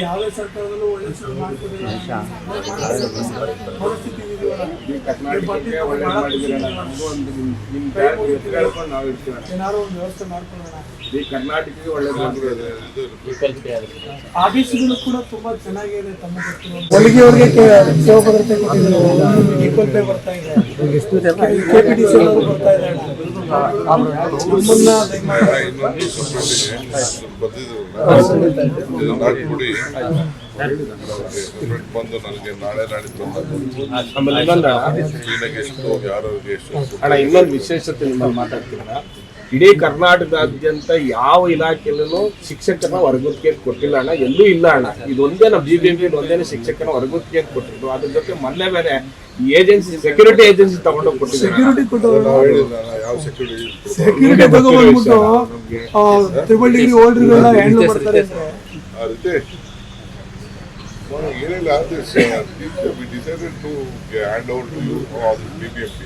ಯಾವುದೇ ಸರ್ಕಾರದಲ್ಲೂ ಒಳ್ಳೆ ಏನಾದ್ರು ಒಂದು ವ್ಯವಸ್ಥೆ ಮಾಡ್ಕೊಳ್ಳೋಣ. ಕರ್ನಾಟಕಕ್ಕೆ ಒಳ್ಳೆ ಆಫೀಸ್ಗಳು ಕೂಡ ತುಂಬಾ ಚೆನ್ನಾಗಿದೆ. ತಮ್ಮ ಹೊಲಿಗೆ ಅವ್ರಿಗೆ ಸೇವಾ ಭದ್ರತೆ ಕೊಟ್ಟಿದ್ದಾರೆ, ಈಕ್ವಲ್ ಪೇ ಬರ್ತಾ ಇದೆ, KPTC ಬರ್ತಾ ಇದೆ. ಬಂದು ನನಗೆ ನಾಳೆ ಅಣ್ಣ ಇನ್ನೊಂದು ವಿಶೇಷತೆ ನಿಮ್ಮಲ್ಲಿ ಮಾತಾಡ್ತೀರ. ಇಡೀ ಕರ್ನಾಟಕದಾದ್ಯಂತ ಯಾವ ಇಲಾಖೆಯಲ್ಲೂ ಶಿಕ್ಷಕರನ್ನ ಹೊರಗುತ್ತಿಗೆ ಕೊಟ್ಟಿಲ್ಲ ಅಣ್ಣ, ಎಲ್ಲೂ ಇಲ್ಲ ಅಣ್ಣ. ಇದೊಂದೇ ನಮ್ಮ BBMP ಒಂದೇನೆ ಶಿಕ್ಷಕನ ಹೊರಗುತ್ತಿಗೆ ಕೊಟ್ಟಿದ್ರು. ಅದ್ರ ಜೊತೆ ಮೊನ್ನೆ ಬೇರೆ ಏಜೆನ್ಸಿ ಸೆಕ್ಯೂರಿಟಿ ಏಜೆನ್ಸಿ ತಗೊಂಡೋಗಿ ಕೊಟ್ಟಿದ್ರು. ಸೆಕ್ಯೂರಿಟಿ ತಗೊಂಡ್ಬಿಟ್ಟು ಟ್ರಿಪಲ್ ಡಿಗ್ರಿ ಹೋಲ್ಡರ್ಗಳನ್ನ ಹ್ಯಾಂಡಲ್ ಮಾಡ್ತಾರೆ. ಏನಿಲ್ಲ, we decided to hand over to you all BBMP.